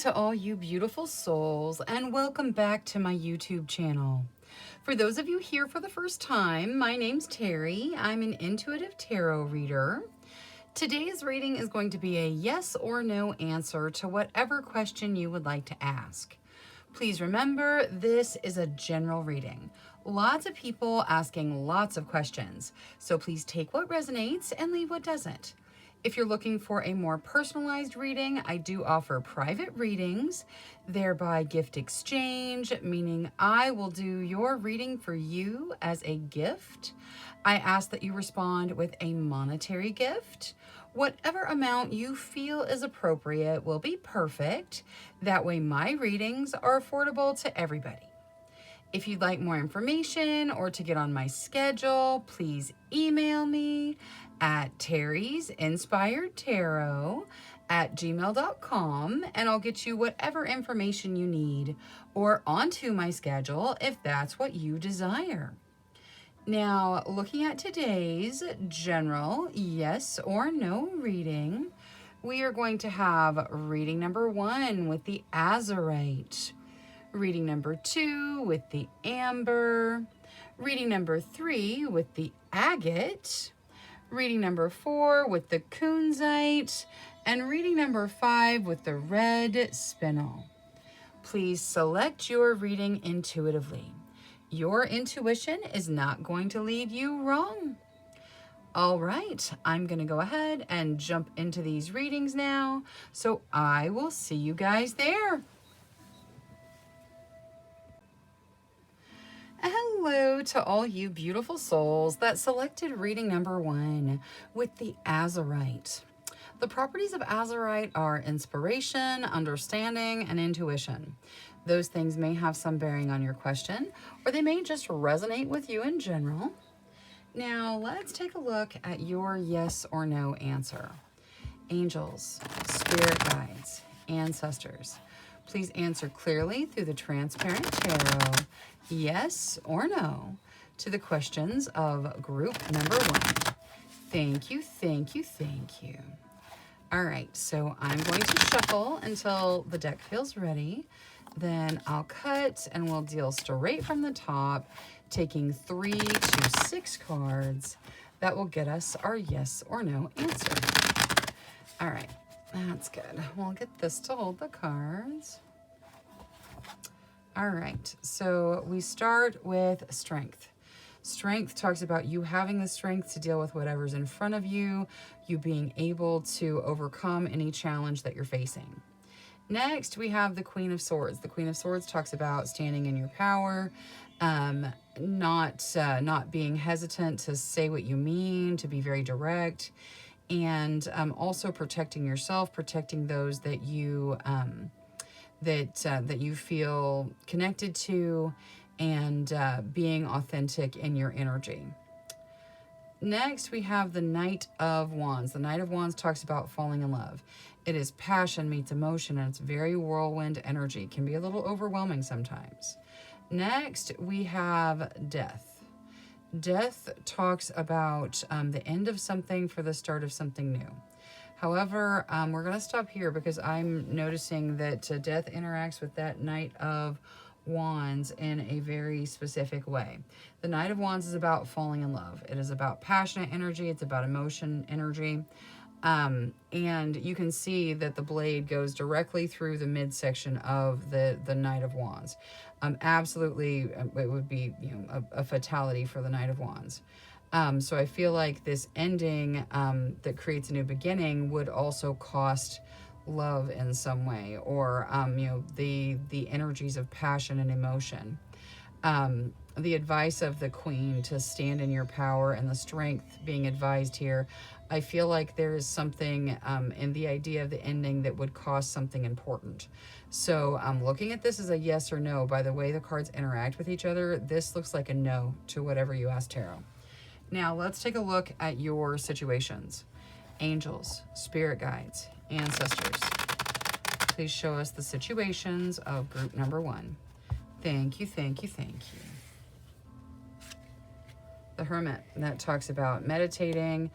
to all you beautiful souls, and welcome back to my YouTube channel. For those of you here for the first time, my name's Terry. I'm an intuitive tarot reader. Today's reading is going to be a yes or no answer to whatever question you would like to ask. Please remember, this is a general reading. Lots of people asking lots of questions, so please take what resonates and leave what doesn't. If you're looking for a more personalized reading, I do offer private readings, thereby gift exchange, meaning I will do your reading for you as a gift. I ask that you respond with a monetary gift. Whatever amount you feel is appropriate will be perfect. That way my readings are affordable to everybody. If you'd like more information or to get on my schedule, please email me at terrysinspiredtarot@gmail.com and I'll get you whatever information you need or onto my schedule if that's what you desire. Now, looking at today's general yes or no reading, we are going to have reading number 1 with the Azurite, reading number 2 with the Amber, reading number 3 with the Agate, reading number 4 with the Kunzite, and reading number 5 with the Red Spinel. Please select your reading intuitively. Your intuition is not going to lead you wrong. All right, I'm going to go ahead and jump into these readings now, so I will see you guys there. Hello to all you beautiful souls that selected reading number 1 with the Azurite. The properties of Azurite are inspiration, understanding, and intuition. Those things may have some bearing on your question, or they may just resonate with you in general. Now, let's take a look at your yes or no answer. Angels, spirit guides, ancestors, please answer clearly through the transparent tarot, yes or no, to the questions of group number 1. Thank you, thank you, thank you. All right, so I'm going to shuffle until the deck feels ready. Then I'll cut and we'll deal straight from the top, taking 3 to 6 cards. That will get us our yes or no answer. All right, that's good. We'll get this to hold the cards. All right, so we start with strength. Strength talks about you having the strength to deal with whatever's in front of you, you being able to overcome any challenge that you're facing. Next, we have the Queen of Swords. The Queen of Swords talks about standing in your power, not being hesitant to say what you mean, to be very direct, and also protecting yourself, protecting those that you that you feel connected to, and being authentic in your energy. Next, we have the Knight of Wands. The Knight of Wands talks about falling in love. It is passion meets emotion, and it's very whirlwind energy. It can be a little overwhelming sometimes. Next, we have Death. Death talks about the end of something for the start of something new. However, we're going to stop here because I'm noticing that Death interacts with that Knight of Wands in a very specific way. The Knight of Wands is about falling in love. It is about passionate energy. It's about emotion energy. And you can see that the blade goes directly through the midsection of the Knight of Wands. Absolutely, it would be a fatality for the Knight of Wands. So I feel like this ending that creates a new beginning would also cost love in some way, or the energies of passion and emotion. The advice of the Queen to stand in your power and the strength being advised here, I feel like there is something in the idea of the ending that would cost something important. So I'm looking at this as a yes or no. By the way the cards interact with each other, this looks like a no to whatever you asked tarot. Now let's take a look at your situations. Angels, spirit guides, ancestors, please show us the situations of group number 1. Thank you, thank you, thank you. The Hermit, that talks about meditating,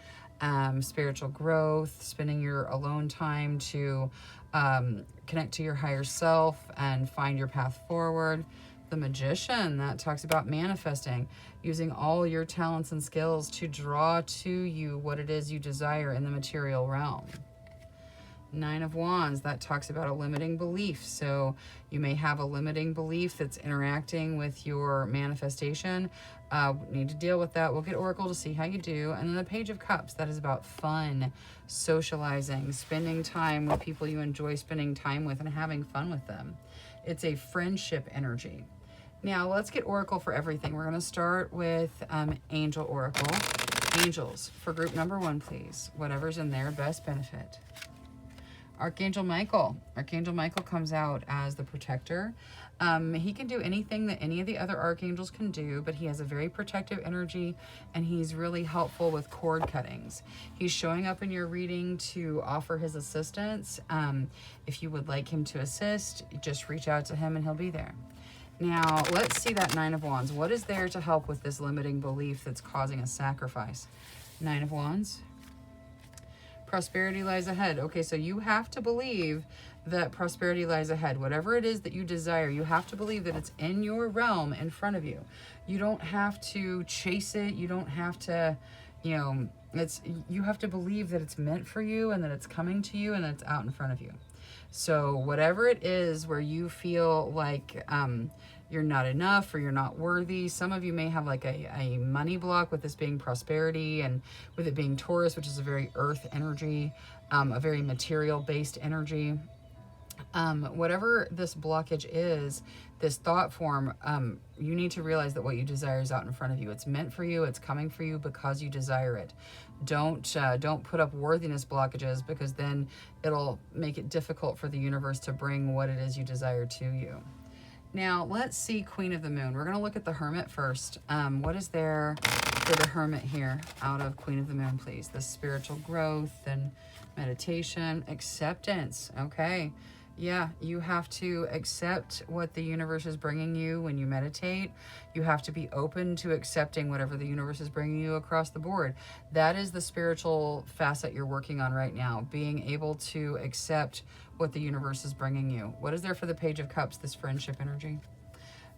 spiritual growth, spending your alone time to connect to your higher self and find your path forward. The Magician, that talks about manifesting, using all your talents and skills to draw to you what it is you desire in the material realm. Nine of Wands, that talks about a limiting belief. So you may have a limiting belief that's interacting with your manifestation. Need to deal with that. We'll get Oracle to see how you do. And then the Page of Cups, that is about fun, socializing, spending time with people you enjoy spending time with and having fun with them. It's a friendship energy. Now let's get Oracle for everything. We're going to start with Angel Oracle. Angels, for group number 1, please. Whatever's in their best benefit. Archangel Michael. Archangel Michael comes out as the protector. He can do anything that any of the other archangels can do, but he has a very protective energy, and he's really helpful with cord cuttings. He's showing up in your reading to offer his assistance. If you would like him to assist, just reach out to him and he'll be there. Now, let's see that Nine of Wands. What is there to help with this limiting belief that's causing a sacrifice? Nine of Wands. Prosperity lies ahead. Okay, so you have to believe that prosperity lies ahead. Whatever it is that you desire, you have to believe that it's in your realm in front of you. You don't have to chase it. You don't have to, you have to believe that it's meant for you and that it's coming to you and that it's out in front of you. So whatever it is where you feel like you're not enough or you're not worthy. Some of you may have like a money block with this being prosperity, and with it being Taurus, which is a very earth energy, a very material based energy. Whatever this blockage is, this thought form, you need to realize that what you desire is out in front of you. It's meant for you. It's coming for you because you desire it. Don't put up worthiness blockages, because then it'll make it difficult for the universe to bring what it is you desire to you. Now, let's see Queen of the Moon. We're going to look at the Hermit first. What is there for the Hermit here out of Queen of the Moon, please? The spiritual growth and meditation, acceptance. Okay. Yeah, you have to accept what the universe is bringing you when you meditate. You have to be open to accepting whatever the universe is bringing you across the board. That is the spiritual facet you're working on right now, being able to accept what the universe is bringing you. What is there for the Page of Cups, this friendship energy?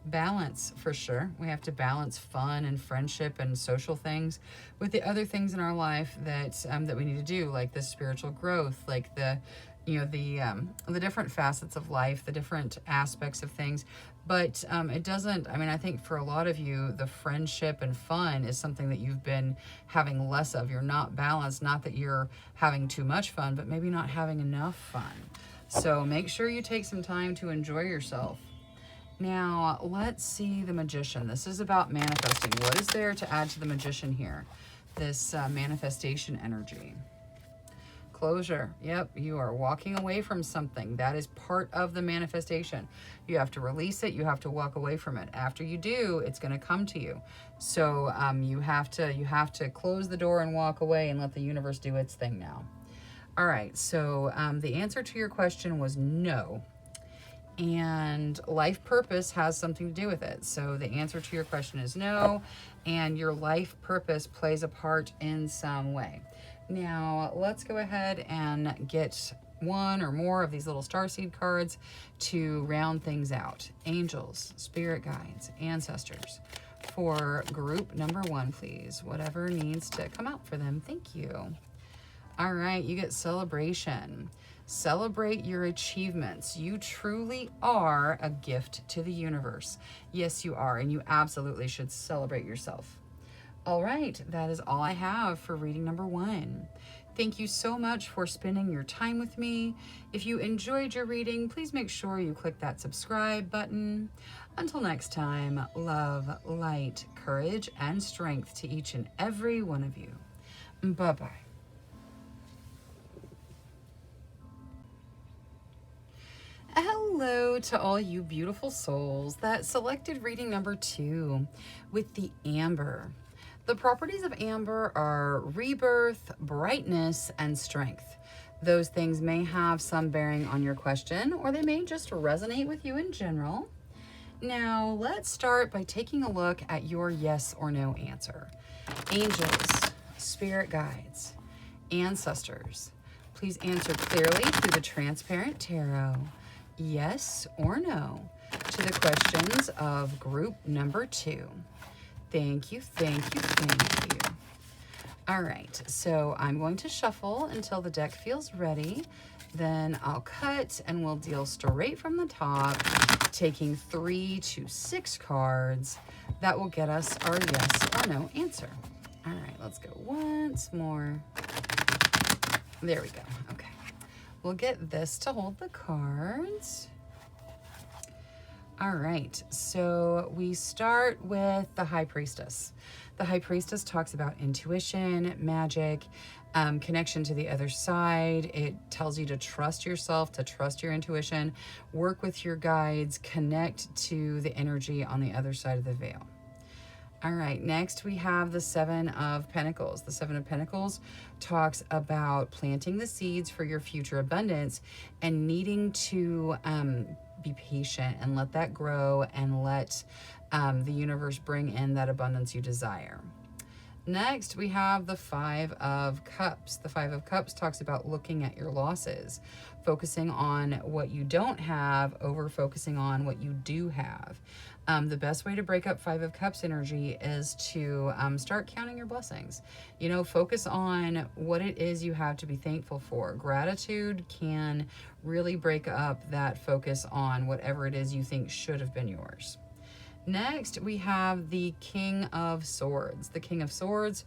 Balance, for sure. We have to balance fun and friendship and social things with the other things in our life that that we need to do, like the spiritual growth, like the different facets of life, the different aspects of things. But it doesn't, I think for a lot of you, the friendship and fun is something that you've been having less of. You're not balanced, not that you're having too much fun, but maybe not having enough fun. So make sure you take some time to enjoy yourself. Now, let's see the Magician. This is about manifesting. What is there to add to the Magician here? This manifestation energy. Closure. Yep, you are walking away from something. That is part of the manifestation. You have to release it. You have to walk away from it. After you do, it's going to come to you. So you have to close the door and walk away and let the universe do its thing now. All right, so the answer to your question was no. And life purpose has something to do with it. So the answer to your question is no, and your life purpose plays a part in some way. Now, let's go ahead and get one or more of these little starseed cards to round things out. Angels, spirit guides, ancestors. For group number 1, please. Whatever needs to come out for them. Thank you. All right, you get celebration. Celebrate your achievements. You truly are a gift to the universe. Yes, you are, and you absolutely should celebrate yourself. All right, that is all I have for reading number 1. Thank you so much for spending your time with me. If you enjoyed your reading, please make sure you click that subscribe button. Until next time, love, light, courage, and strength to each and every one of you. Bye-bye. Hello to all you beautiful souls that selected reading number 2 with the Amber. The properties of amber are rebirth, brightness, and strength. Those things may have some bearing on your question, or they may just resonate with you in general. Now, let's start by taking a look at your yes or no answer. Angels, spirit guides. Ancestors, please answer clearly through the Transparent Tarot, yes or no, to the questions of group number 2. Thank you, thank you, thank you. All right, so I'm going to shuffle until the deck feels ready. Then I'll cut and we'll deal straight from the top, taking 3 to 6 cards. That will get us our yes or no answer. All right, let's go once more. There we go. Okay. We'll get this to hold the cards. All right, so we start with the High Priestess. The High Priestess talks about intuition, magic, connection to the other side. It tells you to trust yourself, to trust your intuition, work with your guides, connect to the energy on the other side of the veil. All right, next we have the Seven of Pentacles. The Seven of Pentacles talks about planting the seeds for your future abundance and needing to be patient and let that grow and let the universe bring in that abundance you desire. Next, we have the Five of Cups. The Five of Cups talks about looking at your losses, focusing on what you don't have over focusing on what you do have. The best way to break up Five of Cups energy is to start counting your blessings. You know, focus on what it is you have to be thankful for. Gratitude can really break up that focus on whatever it is you think should have been yours. Next, we have the King of Swords. The King of Swords,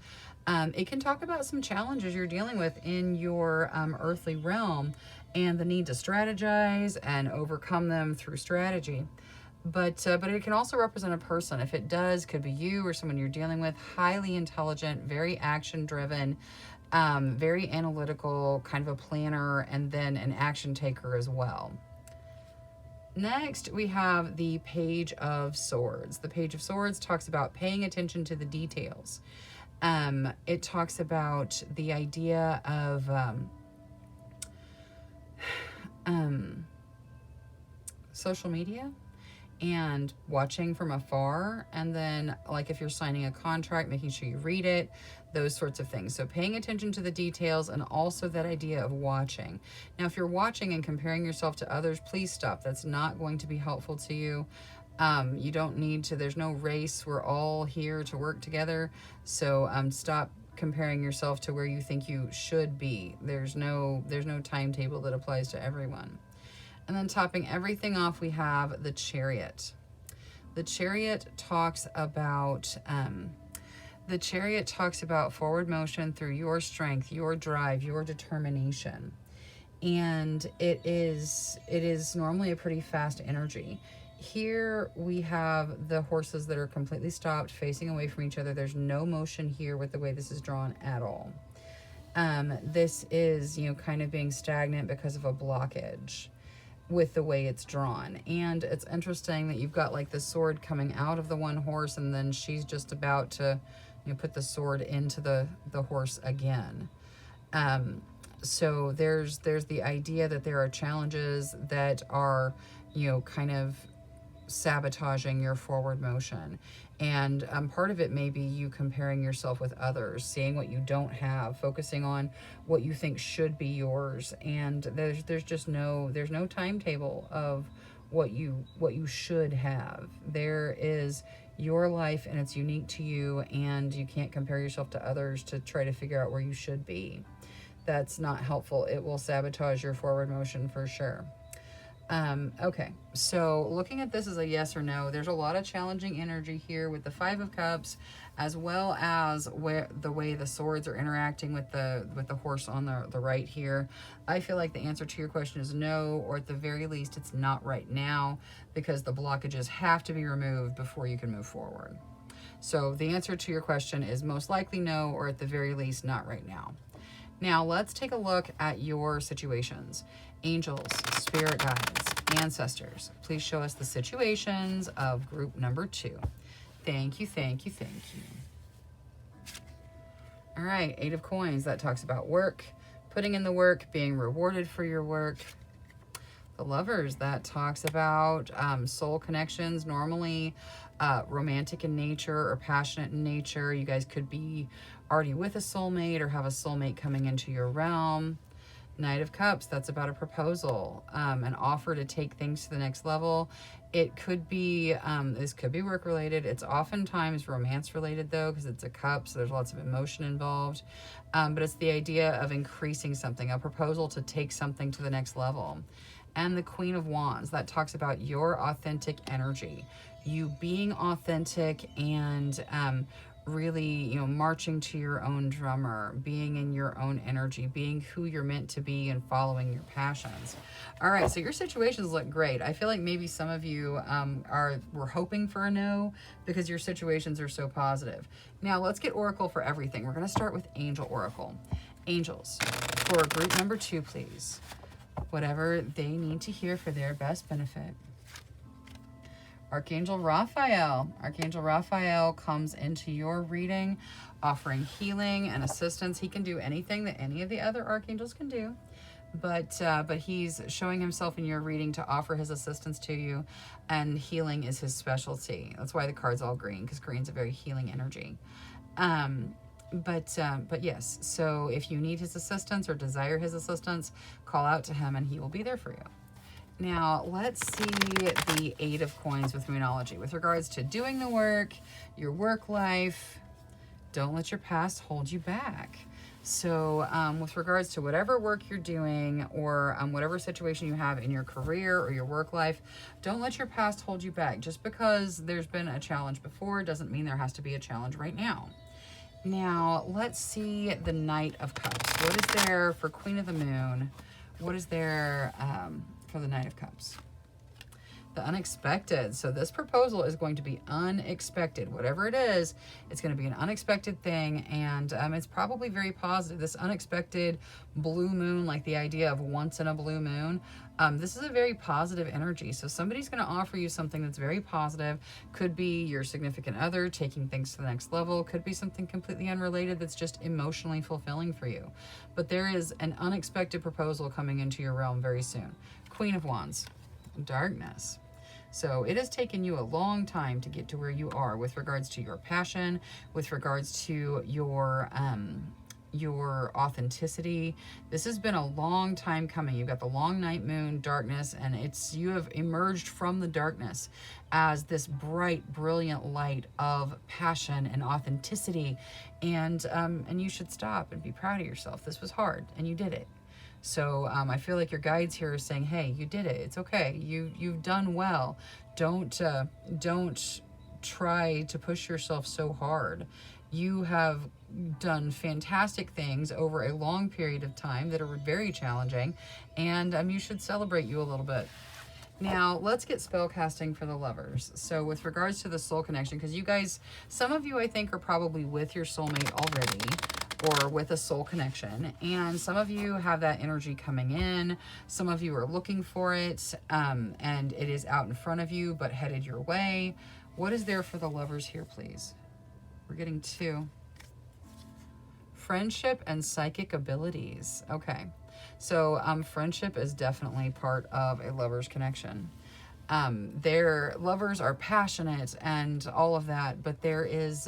it can talk about some challenges you're dealing with in your earthly realm and the need to strategize and overcome them through strategy. But it can also represent a person. If it does, could be you or someone you're dealing with, highly intelligent, very action-driven, very analytical, kind of a planner, and then an action taker as well. Next, we have the Page of Swords. The Page of Swords talks about paying attention to the details. It talks about the idea of social media and watching from afar, and then like if you're signing a contract, making sure you read it, those sorts of things. So paying attention to the details and also that idea of watching. Now, if you're watching and comparing yourself to others, please stop. That's not going to be helpful to you. You don't need to, there's no race. We're all here to work together. So stop comparing yourself to where you think you should be. There's no timetable that applies to everyone. And then topping everything off, we have the Chariot. The Chariot talks about forward motion through your strength, your drive, your determination. And it is normally a pretty fast energy. Here we have the horses that are completely stopped, facing away from each other. There's no motion here with the way this is drawn at all. This is, kind of being stagnant because of a blockage with the way it's drawn. And it's interesting that you've got like the sword coming out of the one horse, and then she's just about to put the sword into the horse again. So there's the idea that there are challenges that are kind of sabotaging your forward motion. And part of it may be you comparing yourself with others, seeing what you don't have, focusing on what you think should be yours. And there's no timetable of what you should have. There is your life and it's unique to you, and you can't compare yourself to others to try to figure out where you should be. That's not helpful. It will sabotage your forward motion for sure. Okay, so looking at this as a yes or no, there's a lot of challenging energy here with the Five of Cups, as well as the way the swords are interacting with the horse on the right here. I feel like the answer to your question is no, or at the very least, it's not right now, because the blockages have to be removed before you can move forward. So the answer to your question is most likely no, or at the very least, not right now. Now, let's take a look at your situations. Angels, spirit guides, ancestors, please show us the situations of group number 2. Thank you, thank you, thank you. All right, 8 of Coins, that talks about work, putting in the work, being rewarded for your work. The Lovers, that talks about soul connections, normally romantic in nature or passionate in nature. You guys could be already with a soulmate or have a soulmate coming into your realm. Knight of Cups, that's about a proposal, an offer to take things to the next level. It could be, this could be work related. It's oftentimes romance related though, because it's a cup, so there's lots of emotion involved. But it's the idea of increasing something, a proposal to take something to the next level. And the Queen of Wands, that talks about your authentic energy, you being authentic and really, you know, marching to your own drummer, being in your own energy, being who you're meant to be and following your passions. All right, so your situations look great. I feel like maybe some of you were hoping for a no because your situations are so positive. Now let's get Oracle for everything. We're going to start with Angel Oracle. Angels, for group number 2, please. Whatever they need to hear for their best benefit. Archangel Raphael. Archangel Raphael comes into your reading offering healing and assistance. He can do anything that any of the other archangels can do, but he's showing himself in your reading to offer his assistance to you, and healing is his specialty. That's why the card's all green, because green's a very healing energy. But yes, so if you need his assistance or desire his assistance, call out to him and he will be there for you. Now, let's see the 8 of Coins with Moonology. With regards to doing the work, your work life, don't let your past hold you back. So with regards to whatever work you're doing or whatever situation you have in your career or your work life, don't let your past hold you back. Just because there's been a challenge before doesn't mean there has to be a challenge right now. Now, let's see the Knight of Cups. What is there for Queen of the Moon? What is there for the Knight of Cups? The unexpected. So this proposal is going to be unexpected. Whatever it is, it's going to be an unexpected thing, and it's probably very positive. This unexpected blue moon, like the idea of once in a blue moon, this is a very positive energy. So somebody's going to offer you something that's very positive. Could be your significant other taking things to the next level. Could be something completely unrelated that's just emotionally fulfilling for you. But there is an unexpected proposal coming into your realm very soon. Queen of Wands. Darkness. So it has taken you a long time to get to where you are with regards to your passion, with regards to your authenticity. This has been a long time coming. You've got the long night moon, darkness, and you have emerged from the darkness as this bright, brilliant light of passion and authenticity. And you should stop and be proud of yourself. This was hard, and you did it. So I feel like your guides here are saying, hey, you did it. It's okay. You've done well. Don't try to push yourself so hard. You have done fantastic things over a long period of time that are very challenging, and you should celebrate you a little bit. Now, let's get spell casting for the lovers. So with regards to the soul connection, because you guys, some of you I think are probably with your soulmate already, or with a soul connection, and some of you have that energy coming in. Some of you are looking for it, and it is out in front of you but headed your way. What is there for the lovers here, please? We're getting 2. Friendship and psychic abilities. Okay, so friendship is definitely part of a lover's connection. Their lovers are passionate and all of that, but there's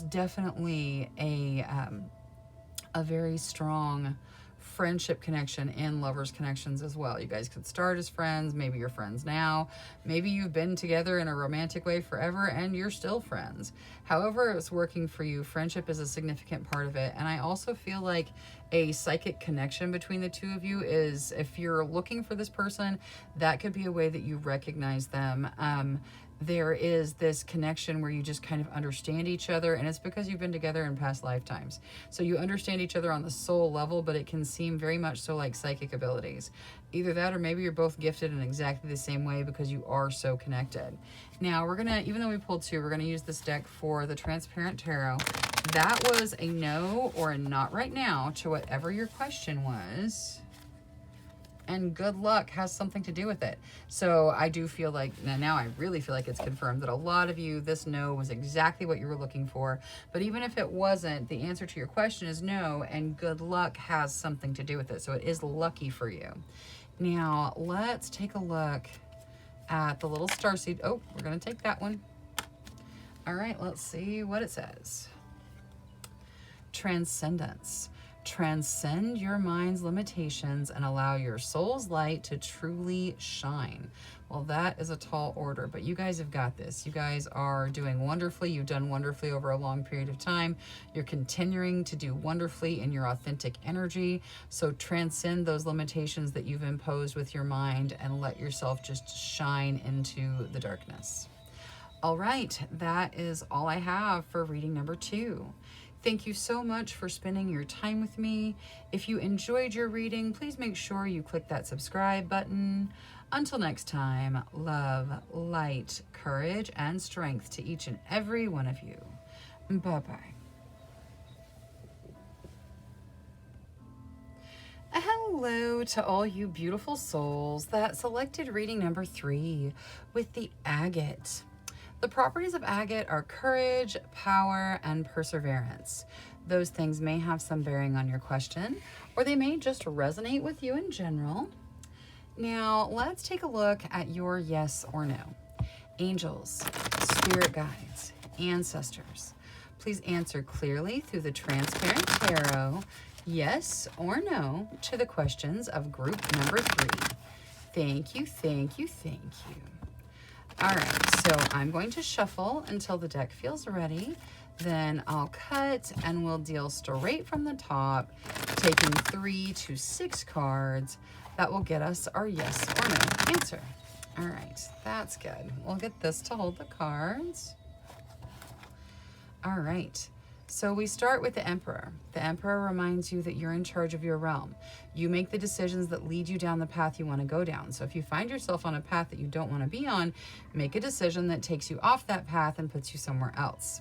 definitely a very strong friendship connection in lovers connections as well. You guys could start as friends. Maybe you're friends now. Maybe you've been together in a romantic way forever and you're still friends. However it's working for you, friendship is a significant part of it. And I also feel like a psychic connection between the two of you is, if you're looking for this person, that could be a way that you recognize them. There is this connection where you just kind of understand each other, and it's because you've been together in past lifetimes. So you understand each other on the soul level, but it can seem very much so like psychic abilities. Either that, or maybe you're both gifted in exactly the same way because you are so connected. Now, we're gonna, even though we pulled 2, we're gonna use this deck for the Transparent Tarot. That was a no or a not right now to whatever your question was. And good luck has something to do with it. So I do feel like, now I really feel like it's confirmed that a lot of you, this no was exactly what you were looking for. But even if it wasn't, the answer to your question is no, and good luck has something to do with it. So it is lucky for you. Now, let's take a look at the little starseed. Oh, we're going to take that one. All right, let's see what it says. Transcendence. Transcend your mind's limitations and allow your soul's light to truly shine. Well, that is a tall order, but you guys have got this. You guys are doing wonderfully. You've done wonderfully over a long period of time. You're continuing to do wonderfully in your authentic energy. So transcend those limitations that you've imposed with your mind and let yourself just shine into the darkness. All right, that is all I have for reading number 2. Thank you so much for spending your time with me. If you enjoyed your reading, please make sure you click that subscribe button. Until next time, love, light, courage, and strength to each and every one of you. Bye-bye. Hello to all you beautiful souls that selected reading number 3 with the agate. The properties of agate are courage, power, and perseverance. Those things may have some bearing on your question, or they may just resonate with you in general. Now, let's take a look at your yes or no. Angels, spirit guides, ancestors, please answer clearly through the transparent tarot, yes or no, to the questions of group number 3. Thank you, thank you, thank you. All right, so I'm going to shuffle until the deck feels ready. Then I'll cut and we'll deal straight from the top, taking 3 to 6 cards that will get us our yes or no answer. All right, that's good. We'll get this to hold the cards. All right. So we start with the Emperor. The Emperor reminds you that you're in charge of your realm. You make the decisions that lead you down the path you want to go down. So if you find yourself on a path that you don't want to be on, make a decision that takes you off that path and puts you somewhere else.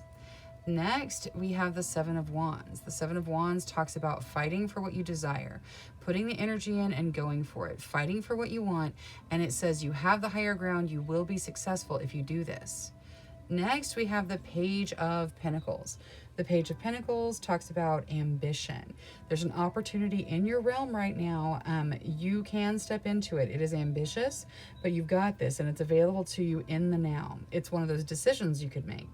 Next, we have the Seven of Wands. The Seven of Wands talks about fighting for what you desire, putting the energy in and going for it, fighting for what you want. And it says you have the higher ground. You will be successful if you do this. Next, we have the Page of Pentacles. The Page of Pentacles talks about ambition. There's an opportunity in your realm right now. You can step into it. It is ambitious, but you've got this and it's available to you in the now. It's one of those decisions you could make.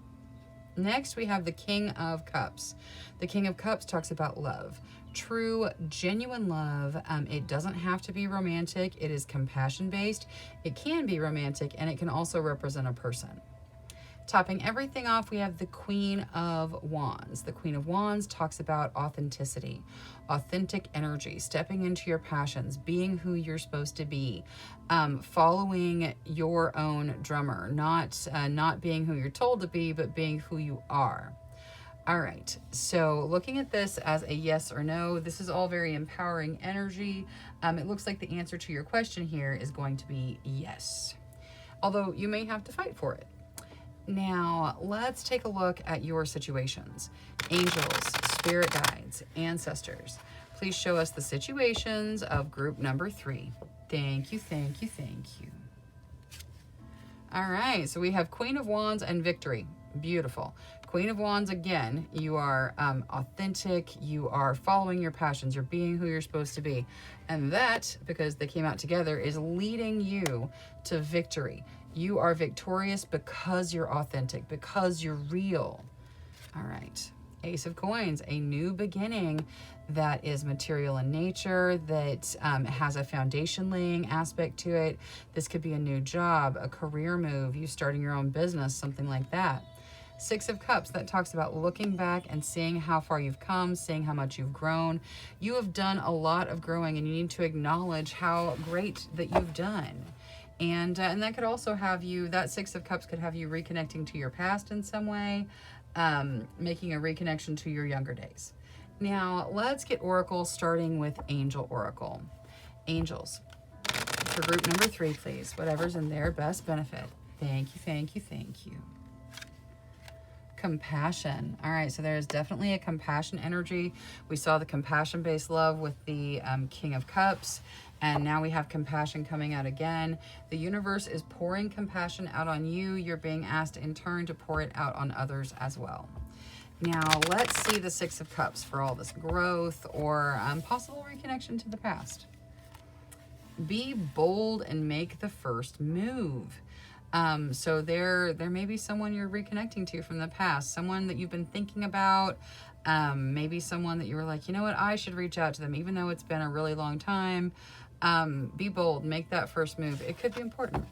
Next, we have the King of Cups. The King of Cups talks about love. True, genuine love. It doesn't have to be romantic. It is compassion-based. It can be romantic, and it can also represent a person. Topping everything off, we have the Queen of Wands. The Queen of Wands talks about authenticity, authentic energy, stepping into your passions, being who you're supposed to be, following your own drummer, not being who you're told to be, but being who you are. All right, so looking at this as a yes or no, this is all very empowering energy. It looks like the answer to your question here is going to be yes, although you may have to fight for it. Now, let's take a look at your situations. Angels, spirit guides, ancestors, please show us the situations of group number 3. Thank you, thank you, thank you. All right, so we have Queen of Wands and Victory. Beautiful. Queen of Wands, again, you are authentic, you are following your passions, you're being who you're supposed to be. And that, because they came out together, is leading you to victory. You are victorious because you're authentic, because you're real. All right. Ace of Coins, a new beginning that is material in nature, that has a foundation laying aspect to it. This could be a new job, a career move, you starting your own business, something like that. 6 of Cups, that talks about looking back and seeing how far you've come, seeing how much you've grown. You have done a lot of growing, and you need to acknowledge how great that you've done. And that could also have you, that 6 of Cups could have you reconnecting to your past in some way, making a reconnection to your younger days. Now, let's get Oracle, starting with Angel Oracle. Angels, for group number 3, please. Whatever's in their best benefit. Thank you, thank you, thank you. Compassion. All right, so there's definitely a compassion energy. We saw the compassion-based love with the King of Cups. And now we have compassion coming out again. The universe is pouring compassion out on you. You're being asked in turn to pour it out on others as well. Now, let's see the 6 of Cups for all this growth or possible reconnection to the past. Be bold and make the first move. So there may be someone you're reconnecting to from the past, someone that you've been thinking about, maybe someone that you were like, you know what, I should reach out to them, even though it's been a really long time. Be bold, make that first move. It could be important.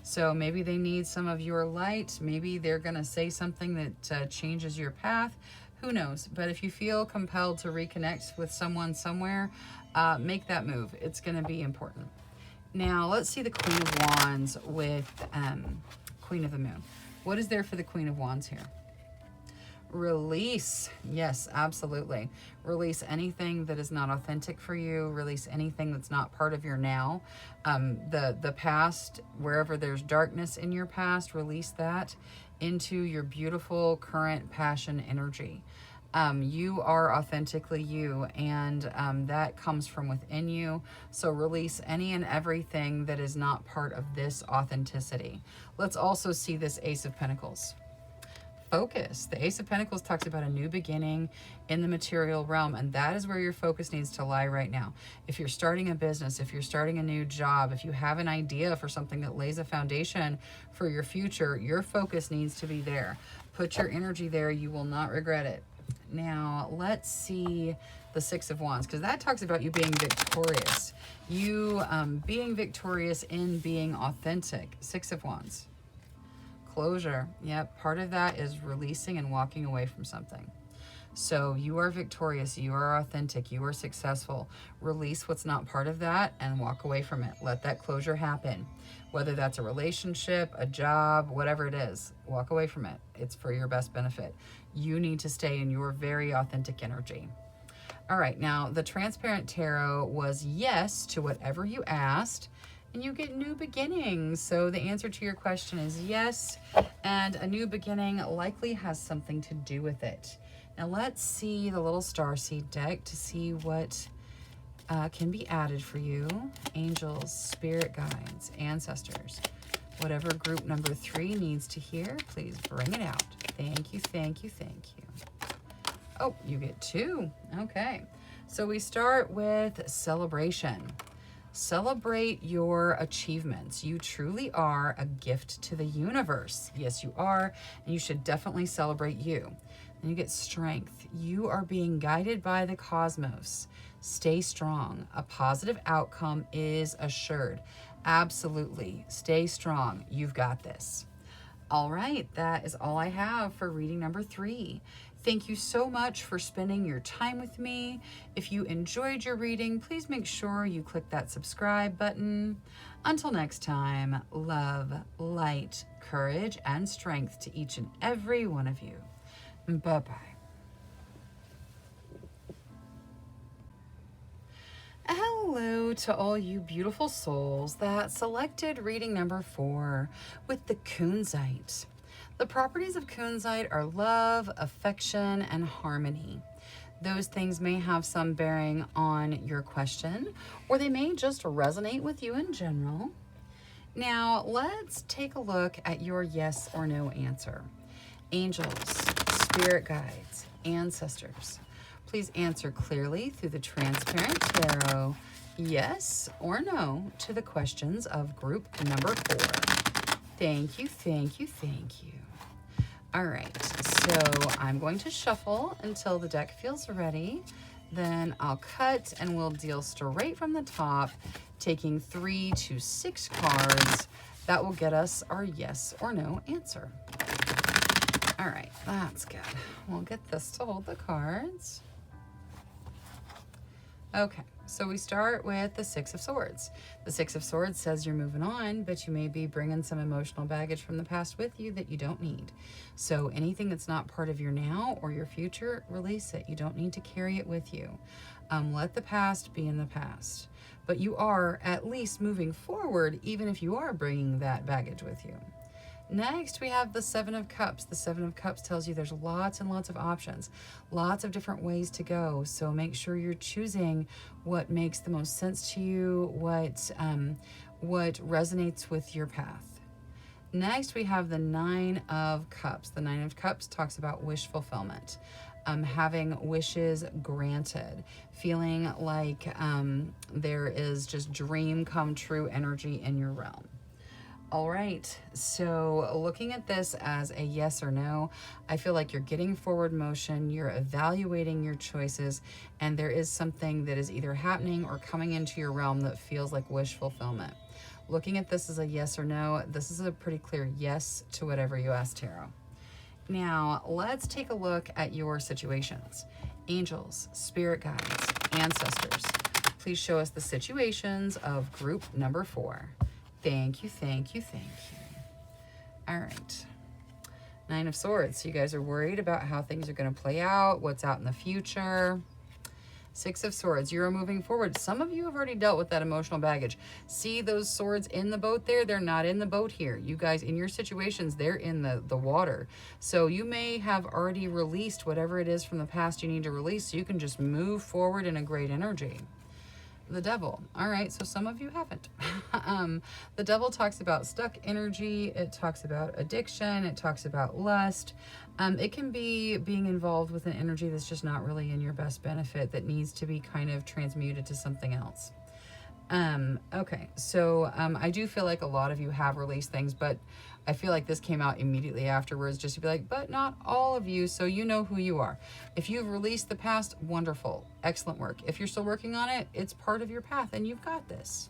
So maybe they need some of your light. Maybe they're going to say something that changes your path. Who knows? But if you feel compelled to reconnect with someone somewhere, make that move. It's going to be important. Now, let's see the Queen of Wands with Queen of the Moon. What is there for the Queen of Wands here? Release. Yes, absolutely. Release anything that is not authentic for you. Release anything that's not part of your now. The past, wherever there's darkness in your past, release that into your beautiful current passion energy. You are authentically you, and that comes from within you. So release any and everything that is not part of this authenticity. Let's also see this Ace of Pentacles. Focus. The Ace of Pentacles talks about a new beginning in the material realm, and that is where your focus needs to lie right now. If you're starting a business, if you're starting a new job, if you have an idea for something that lays a foundation for your future, your focus needs to be there. Put your energy there. You will not regret it. Now, let's see the Six of Wands, because that talks about you being victorious. You being victorious in being authentic. Six of Wands. Closure. Yep, part of that is releasing and walking away from something. So you are victorious, you are authentic, you are successful. Release what's not part of that and walk away from it. Let that closure happen. Whether that's a relationship, a job, whatever it is, walk away from it. It's for your best benefit. You need to stay in your very authentic energy. All right, now the Transparent Tarot was yes to whatever you asked, and you get new beginnings. So the answer to your question is yes, and a new beginning likely has something to do with it. Now let's see the little starseed deck to see what can be added for you. Angels, spirit guides, ancestors. Whatever group number 3 needs to hear, please bring it out. Thank you, thank you, thank you. Oh, you get 2. Okay. So we start with celebration. Celebrate your achievements. You truly are a gift to the universe. Yes, you are, and you should definitely celebrate you. Then you get strength. You are being guided by the cosmos. Stay strong. A positive outcome is assured. Absolutely. Stay strong. You've got this. All right, that is all I have for reading number 3. Thank you so much for spending your time with me. If you enjoyed your reading, please make sure you click that subscribe button. Until next time, love, light, courage, and strength to each and every one of you. Bye-bye. Hello to all you beautiful souls that selected reading number 4 with the Kunzite. The properties of Kunzite are love, affection, and harmony. Those things may have some bearing on your question, or they may just resonate with you in general. Now, let's take a look at your yes or no answer. Angels, spirit guides, ancestors. Please answer clearly through the Transparent Tarot, yes or no, to the questions of group number 4. Thank you, thank you, thank you. All right, so I'm going to shuffle until the deck feels ready. Then I'll cut and we'll deal straight from the top, taking 3 to 6 cards. That will get us our yes or no answer. All right, that's good. We'll get this to hold the cards. Okay, so we start with the Six of Swords. The Six of Swords says you're moving on, but you may be bringing some emotional baggage from the past with you that you don't need. So anything that's not part of your now or your future, release it. You don't need to carry it with you. Let the past be in the past. But you are at least moving forward, even if you are bringing that baggage with you. Next, we have the Seven of Cups. The Seven of Cups tells you there's lots and lots of options, lots of different ways to go. So make sure you're choosing what makes the most sense to you, what resonates with your path. Next, we have the Nine of Cups. The Nine of Cups talks about wish fulfillment, having wishes granted, feeling like there is just dream come true energy in your realm. All right, so looking at this as a yes or no, I feel like you're getting forward motion, you're evaluating your choices, and there is something that is either happening or coming into your realm that feels like wish fulfillment. Looking at this as a yes or no, this is a pretty clear yes to whatever you ask Tarot. Now, let's take a look at your situations. Angels, spirit guides, ancestors, please show us the situations of group number 4. Thank you, thank you, thank you. All right. 9 of Swords. You guys are worried about how things are going to play out, what's out in the future. 6 of Swords. You're moving forward. Some of you have already dealt with that emotional baggage. See those swords in the boat there? They're not in the boat here. You guys, in your situations, they're in the water. So you may have already released whatever it is from the past you need to release, so you can just move forward in a great energy. The Devil. All right, so some of you haven't. The Devil talks about stuck energy. It talks about addiction. It talks about lust. It can be being involved with an energy that's just not really in your best benefit, that needs to be kind of transmuted to something else. Okay, so I do feel like a lot of you have released things, but I feel like this came out immediately afterwards, just to be like, but not all of you, so you know who you are. If you've released the past, wonderful, excellent work. If you're still working on it, it's part of your path and you've got this.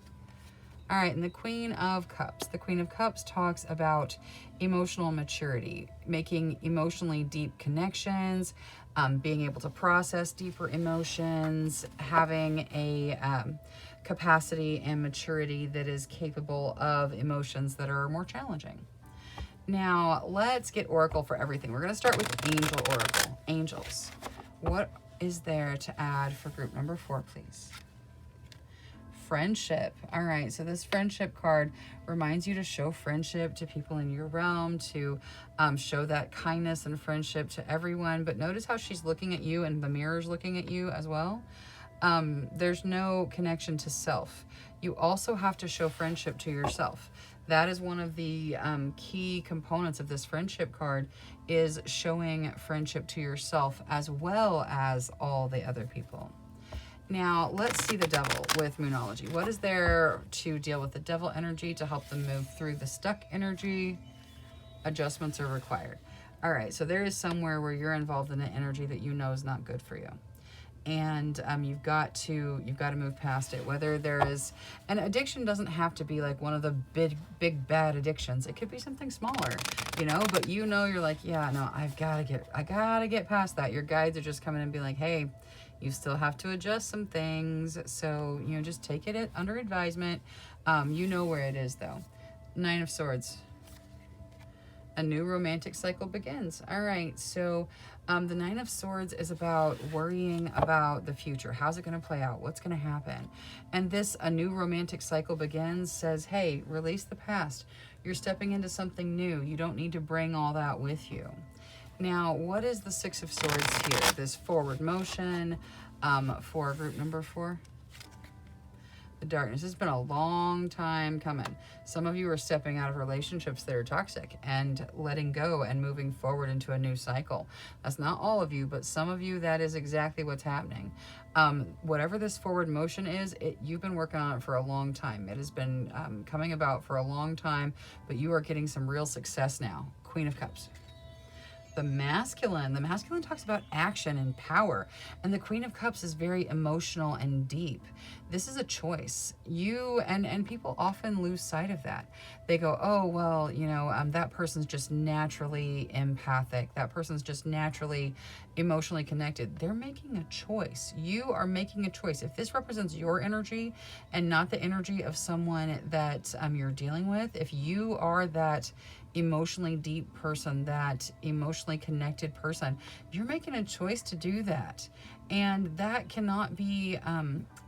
All right, and the Queen of Cups. The Queen of Cups talks about emotional maturity, making emotionally deep connections, being able to process deeper emotions, having a capacity and maturity that is capable of emotions that are more challenging. Now, let's get Oracle for everything. We're going to start with Angel Oracle. Angels, what is there to add for group number 4, please? Friendship. All right, so this friendship card reminds you to show friendship to people in your realm, to show that kindness and friendship to everyone. But notice how she's looking at you and the mirror's looking at you as well. There's no connection to self. You also have to show friendship to yourself. That is one of the key components of this friendship card, is showing friendship to yourself as well as all the other people. Now, let's see the Devil with Moonology. What is there to deal with the Devil energy to help them move through the stuck energy? Adjustments are required. All right, so there is somewhere where you're involved in an energy that you know is not good for you. And you've got to move past it. Whether there is an addiction, doesn't have to be like one of the big bad addictions. It could be something smaller, you know, but you know, you're like, yeah, no, I gotta get past that. Your guides are just coming and be like, hey, you still have to adjust some things. So, you know, just take it under advisement. You know where it is though. 9 of Swords. A new romantic cycle begins. All right, so the 9 of Swords is about worrying about the future. How's it going to play out? What's going to happen? And this, a new romantic cycle begins, says, hey, release the past. You're stepping into something new. You don't need to bring all that with you. Now, what is the 6 of Swords here? This forward motion for group number 4. The darkness. It's been a long time coming. Some of you are stepping out of relationships that are toxic and letting go and moving forward into a new cycle. That's not all of you, but some of you, that is exactly what's happening. Whatever this forward motion is, you've been working on it for a long time. It has been coming about for a long time, but you are getting some real success now. Queen of Cups. The masculine talks about action and power, and the Queen of Cups is very emotional and deep. This is a choice. You and people often lose sight of that. They go, oh, well, you know, that person's just naturally empathic. That person's just naturally emotionally connected. They're making a choice. You are making a choice. If this represents your energy and not the energy of someone that you're dealing with, if you are that emotionally deep person, that emotionally connected person, you're making a choice to do that. And that cannot be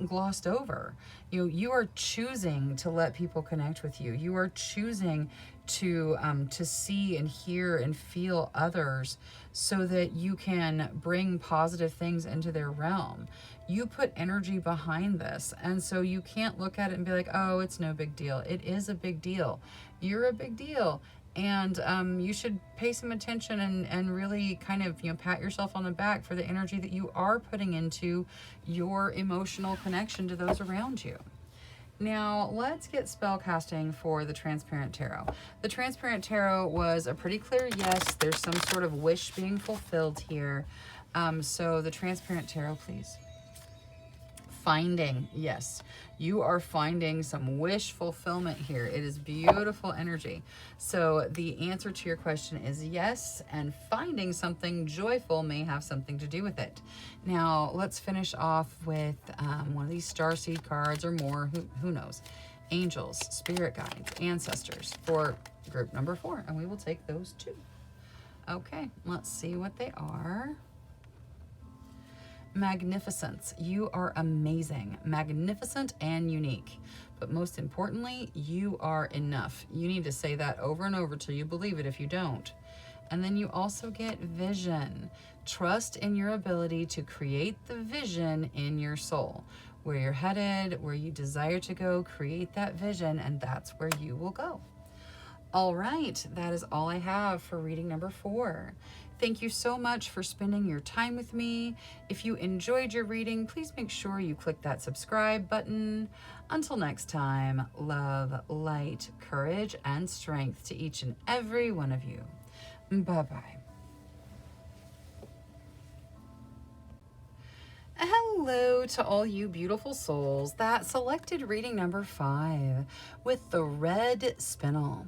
glossed over. You are choosing to let people connect with you. You are choosing to see and hear and feel others so that you can bring positive things into their realm. You put energy behind this, and so you can't look at it and be like, oh, it's no big deal. It is a big deal. You're a big deal. And you should pay some attention and really kind of, pat yourself on the back for the energy that you are putting into your emotional connection to those around you. Now, let's get spell casting for the Transparent Tarot. The Transparent Tarot was a pretty clear yes. There's some sort of wish being fulfilled here. So the Transparent Tarot, please. Finding, yes. You are finding some wish fulfillment here. It is beautiful energy. So the answer to your question is yes, and finding something joyful may have something to do with it. Now, let's finish off with one of these starseed cards or more, who knows. Angels, spirit guides, ancestors for group number 4, and we will take those 2. Okay, let's see what they are. Magnificence. You are amazing, magnificent, and unique. But most importantly, you are enough. You need to say that over and over till you believe it if you don't. And then you also get vision. Trust in your ability to create the vision in your soul. Where you're headed, where you desire to go, create that vision, and that's where you will go. All right, that is all I have for reading number 4. Thank you so much for spending your time with me. If you enjoyed your reading, please make sure you click that subscribe button. Until next time, love, light, courage, and strength to each and every one of you. Bye-bye. Hello to all you beautiful souls that selected reading number 5 with the red spinel.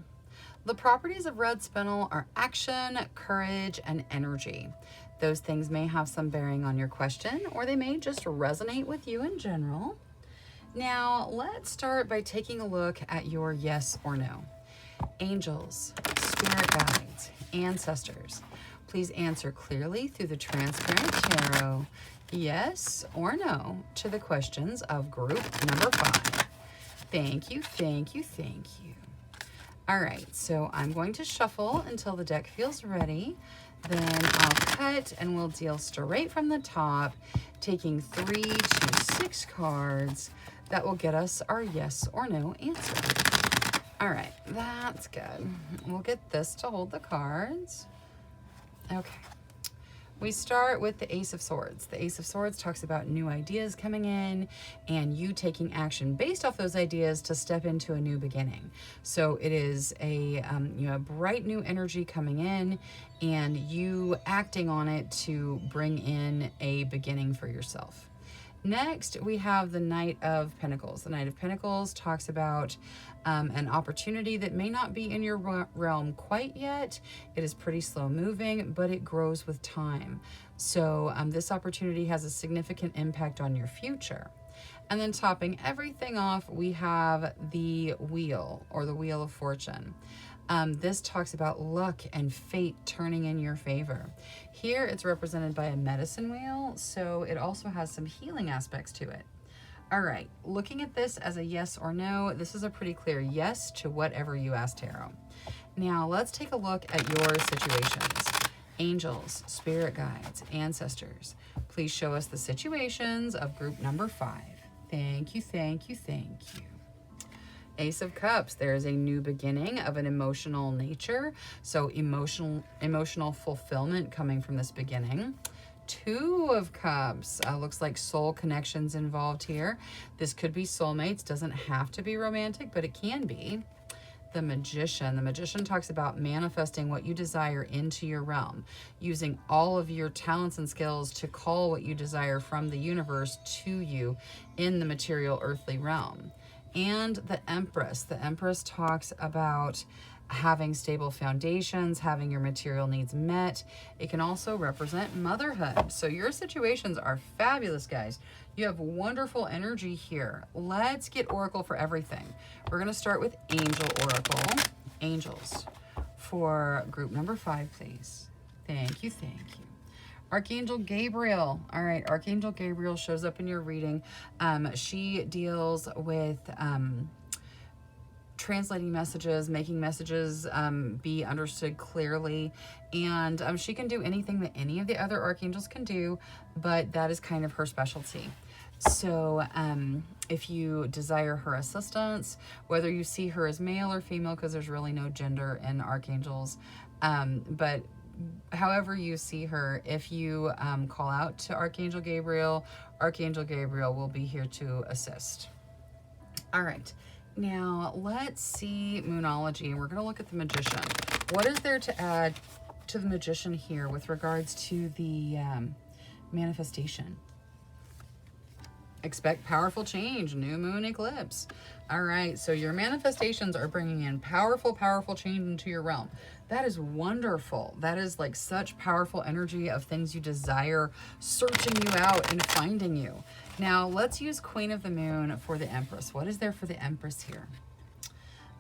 The properties of red spinel are action, courage, and energy. Those things may have some bearing on your question, or they may just resonate with you in general. Now, let's start by taking a look at your yes or no. Angels, spirit guides, ancestors, please answer clearly through the Transparent Tarot, yes or no, to the questions of group number 5. Thank you, thank you, thank you. All right, so I'm going to shuffle until the deck feels ready. Then I'll cut and we'll deal straight from the top, taking 3 to 6 cards that will get us our yes or no answer. All right, that's good. We'll get this to hold the cards. Okay. We start with the Ace of Swords. The Ace of Swords talks about new ideas coming in and you taking action based off those ideas to step into a new beginning. So it is a bright new energy coming in and you acting on it to bring in a beginning for yourself. Next, we have the Knight of Pentacles. The Knight of Pentacles talks about an opportunity that may not be in your realm quite yet. It is pretty slow moving, but it grows with time. So this opportunity has a significant impact on your future. And then topping everything off, we have the Wheel, or the Wheel of Fortune. This talks about luck and fate turning in your favor. Here it's represented by a medicine wheel, so it also has some healing aspects to it. All right, looking at this as a yes or no, this is a pretty clear yes to whatever you asked tarot. Now let's take a look at your situations. Angels, spirit guides, ancestors, please show us the situations of group number 5. Thank you, thank you, thank you. Ace of Cups, there is a new beginning of an emotional nature. So emotional fulfillment coming from this beginning. 2 of Cups, looks like soul connections involved here. This could be soulmates, doesn't have to be romantic, but it can be. The Magician talks about manifesting what you desire into your realm, using all of your talents and skills to call what you desire from the universe to you in the material earthly realm. And the Empress talks about having stable foundations, having your material needs met. It can also represent motherhood. So your situations are fabulous, guys. You have wonderful energy here. Let's get Oracle for everything. We're going to start with Angel Oracle. Angels for group number 5, please. Thank you, thank you. Archangel Gabriel. All right, Archangel Gabriel shows up in your reading. She deals with translating messages, making messages be understood clearly, and she can do anything that any of the other archangels can do, but that is kind of her specialty. So if you desire her assistance, whether you see her as male or female, because there's really no gender in archangels, but however you see her, if you call out to Archangel Gabriel will be here to assist. All right. Now, let's see Moonology. We're going to look at the Magician. What is there to add to the Magician here with regards to the manifestation? Expect powerful change, new moon eclipse. All right, so your manifestations are bringing in powerful, powerful change into your realm. That is wonderful. That is like such powerful energy of things you desire searching you out and finding you. Now, let's use Queen of the Moon for the Empress. What is there for the Empress here?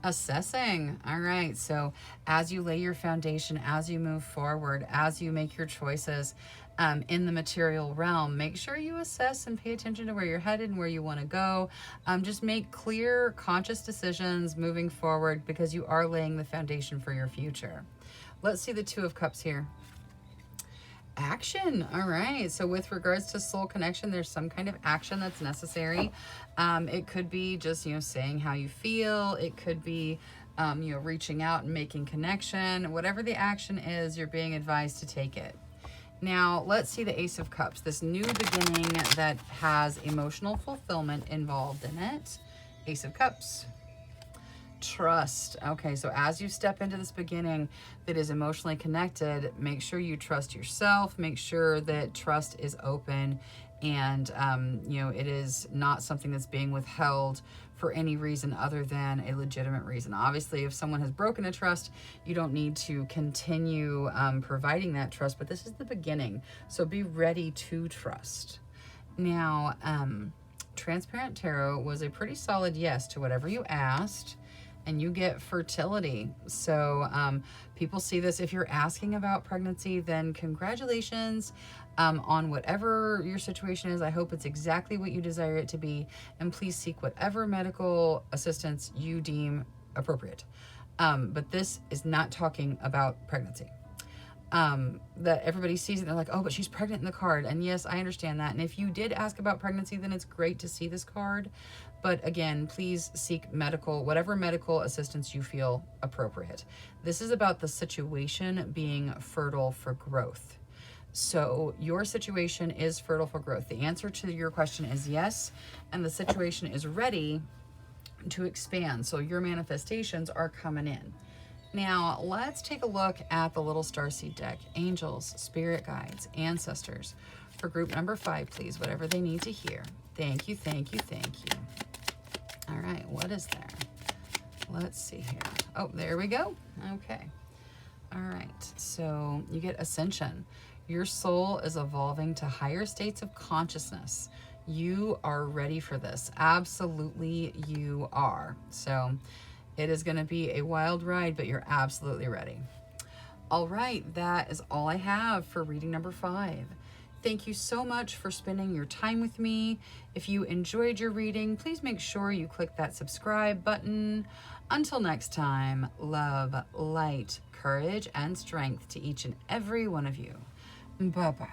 Assessing. All right, so as you lay your foundation, as you move forward, as you make your choices in the material realm, make sure you assess and pay attention to where you're headed and where you want to go. Just make clear, conscious decisions moving forward because you are laying the foundation for your future. Let's see the Two of Cups here. Action. All right, so with regards to soul connection, there's some kind of action that's necessary. It could be just, saying how you feel. It could be, reaching out and making connection. Whatever the action is, you're being advised to take it. Now, let's see the Ace of Cups, this new beginning that has emotional fulfillment involved in it. Ace of Cups. Trust. Okay, so as you step into this beginning that is emotionally connected, make sure you trust yourself. Make sure that trust is open and, it is not something that's being withheld for any reason other than a legitimate reason. Obviously, if someone has broken a trust, you don't need to continue providing that trust, but this is the beginning. So be ready to trust. Now, Transparent Tarot was a pretty solid yes to whatever you asked. And you get fertility. So people see this. If you're asking about pregnancy, then congratulations on whatever your situation is. I hope it's exactly what you desire it to be. And please seek whatever medical assistance you deem appropriate. But this is not talking about pregnancy. That everybody sees it and they're like, oh, but she's pregnant in the card. And yes, I understand that. And if you did ask about pregnancy, then it's great to see this card. But again, please seek whatever medical assistance you feel appropriate. This is about the situation being fertile for growth. So your situation is fertile for growth. The answer to your question is yes, and the situation is ready to expand. So your manifestations are coming in. Now, let's take a look at the little starseed deck. Angels, spirit guides, ancestors. For group number 5, please, whatever they need to hear. Thank you, thank you, thank you. All right, what is there? Let's see here. Oh, there we go. Okay. All right, so you get ascension. Your soul is evolving to higher states of consciousness. You are ready for this. Absolutely, you are. So it is going to be a wild ride, but you're absolutely ready. All right, that is all I have for reading number 5. Thank you so much for spending your time with me. If you enjoyed your reading, please make sure you click that subscribe button. Until next time, love, light, courage, and strength to each and every one of you. Bye-bye.